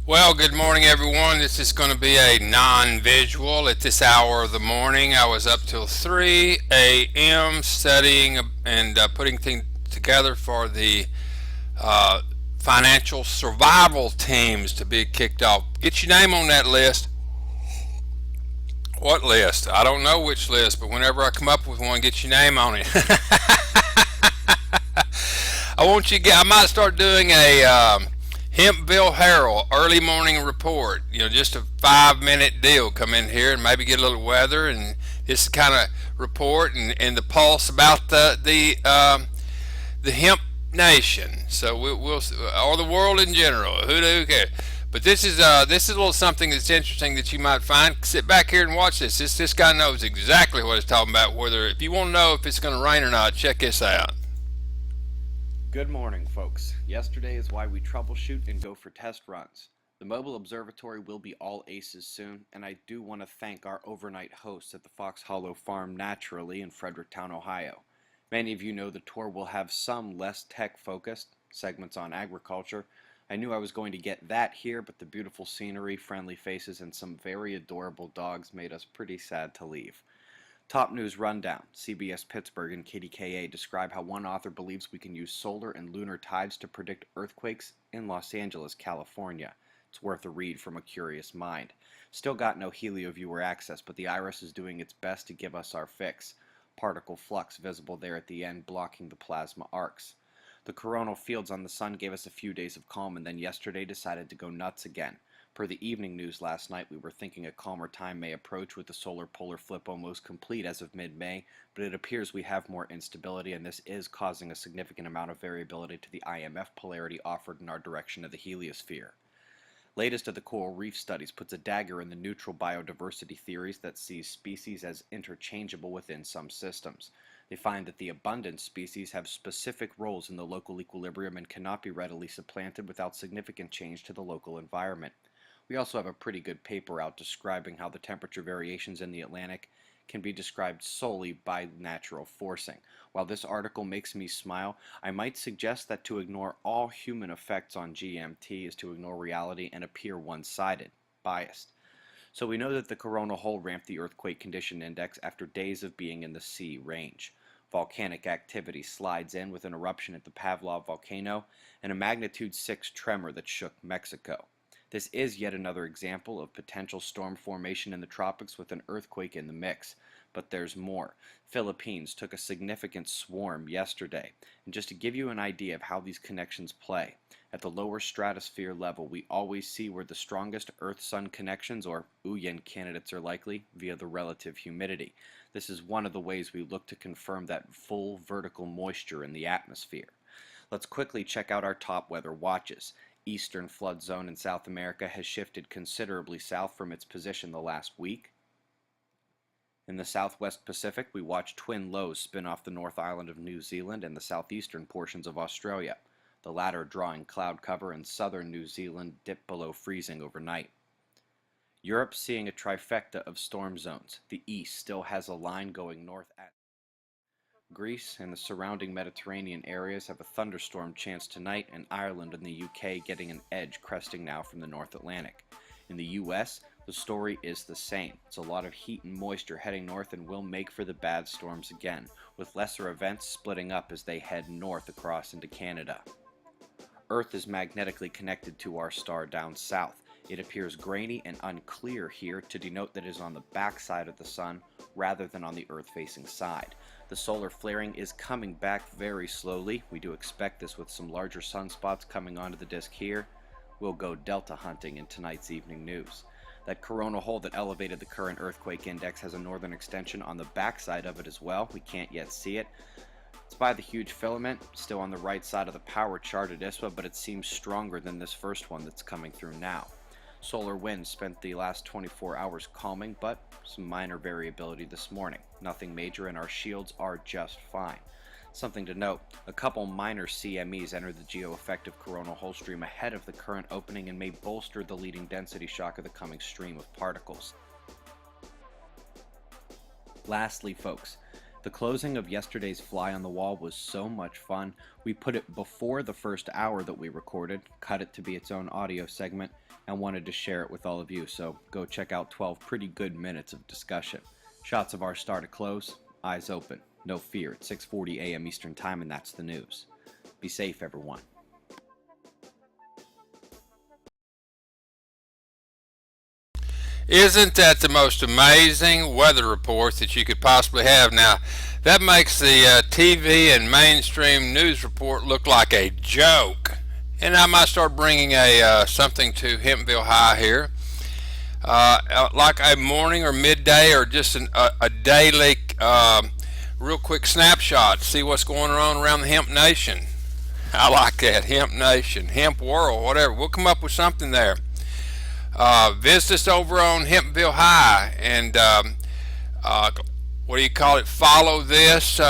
Well, good morning, everyone. This is going to be a non visual at this hour of the morning. I was up till 3 a.m. studying and putting things together for the uh, financial survival teams to be kicked off. Get your name on that list. What list? I don't know which list, but whenever I come up with one, get your name on it. I want you to get. I might start doing a Hempville Herald early morning report. Just a 5 minute deal. Come in here and maybe get a little weather and just kind of report and the pulse about the hemp nation. So we'll or the world in general. Who cares? But this is a little something that's interesting that you might find. Sit back here and watch this. This guy knows exactly what he's talking about. Whether if you want to know if it's going to rain or not, check this out. Good morning, folks. Yesterday is why we troubleshoot and go for test runs. The mobile observatory will be all aces soon, and I do want to thank our overnight hosts at the Fox Hollow Farm Naturally in Fredericktown, Ohio. Many of you know the tour will have some less tech-focused segments on agriculture. I knew I was going to get that here, but the beautiful scenery, friendly faces, and some very adorable dogs made us pretty sad to leave. Top News Rundown. CBS Pittsburgh and KDKA describe how one author believes we can use solar and lunar tides to predict earthquakes in Los Angeles, California. It's worth a read from a curious mind. Still got no helioviewer access, but the IRIS is doing its best to give us our fix. Particle flux visible there at the end, blocking the plasma arcs. The coronal fields on the sun gave us a few days of calm, and then yesterday decided to go nuts again. Per the evening news last night, we were thinking a calmer time may approach with the solar polar flip almost complete as of mid-May, but it appears we have more instability, and this is causing a significant amount of variability to the IMF polarity offered in our direction of the heliosphere. Latest of the coral reef studies puts a dagger in the neutral biodiversity theories that sees species as interchangeable within some systems. They find that the abundant species have specific roles in the local equilibrium and cannot be readily supplanted without significant change to the local environment. We also have a pretty good paper out describing how the temperature variations in the Atlantic can be described solely by natural forcing. While this article makes me smile, I might suggest that to ignore all human effects on GMT is to ignore reality and appear one-sided, biased. So we know that the coronal hole ramped the earthquake condition index after days of being in the C range. Volcanic activity slides in with an eruption at the Pavlov volcano and a magnitude 6 tremor that shook Mexico. This is yet another example of potential storm formation in the tropics with an earthquake in the mix. But there's more. Philippines took a significant swarm yesterday. And just to give you an idea of how these connections play, at the lower stratosphere level, we always see where the strongest Earth-Sun connections, or Uyen candidates, are likely via the relative humidity. This is one of the ways we look to confirm that full vertical moisture in the atmosphere. Let's quickly check out our top weather watches. Eastern flood zone in South America has shifted considerably south from its position the last week. In the southwest Pacific, we watch twin lows spin off the North Island of New Zealand and the southeastern portions of Australia, the latter drawing cloud cover, and southern New Zealand dip below freezing overnight. Europe seeing a trifecta of storm zones. The east still has a line going north at Greece and the surrounding Mediterranean areas have a thunderstorm chance tonight, and Ireland and the UK getting an edge, cresting now from the North Atlantic. In the US, the story is the same. It's a lot of heat and moisture heading north and will make for the bad storms again, with lesser events splitting up as they head north across into Canada. Earth is magnetically connected to our star down south. It appears grainy and unclear here to denote that it is on the backside of the sun rather than on the Earth-facing side. The solar flaring is coming back very slowly. We do expect this with some larger sunspots coming onto the disk here. We'll go delta hunting in tonight's evening news. That coronal hole that elevated the current earthquake index has a northern extension on the backside of it as well. We can't yet see it. It's by the huge filament, still on the right side of the power chart at ISPA, but it seems stronger than this first one that's coming through now. Solar winds spent the last 24 hours calming, but some minor variability this morning. Nothing major, and our shields are just fine. Something to note, a couple minor CMEs entered the geoeffective coronal hole stream ahead of the current opening and may bolster the leading density shock of the coming stream of particles. Lastly, folks, The closing of yesterday's Fly on the Wall was so much fun. We put it before the first hour that we recorded, cut it to be its own audio segment, and wanted to share it with all of you, so go check out 12 pretty good minutes of discussion. Shots of our star to close, eyes open, no fear, at 6:40 a.m. Eastern Time, and that's the news. Be safe, everyone. Isn't that the most amazing weather report that you could possibly have? Now, that makes the TV and mainstream news report look like a joke. And I might start bringing something to Hempville High here, like a morning or midday or just a daily, real quick snapshot. See what's going on around the Hemp Nation. I like that, Hemp Nation, Hemp World, whatever. We'll come up with something there. Visit us over on Hempville High, and what do you call it? Follow this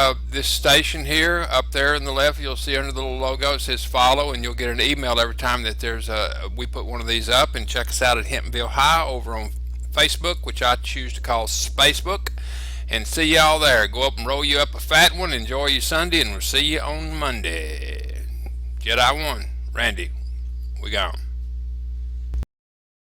station here up there in the left. You'll see under the little logo it says follow, and you'll get an email every time that we put one of these up. And check us out at Hempville High over on Facebook, which I choose to call Spacebook. And see y'all there. Go up and roll you up a fat one. Enjoy your Sunday, and we'll see you on Monday. Jedi 1, Randy, we gone.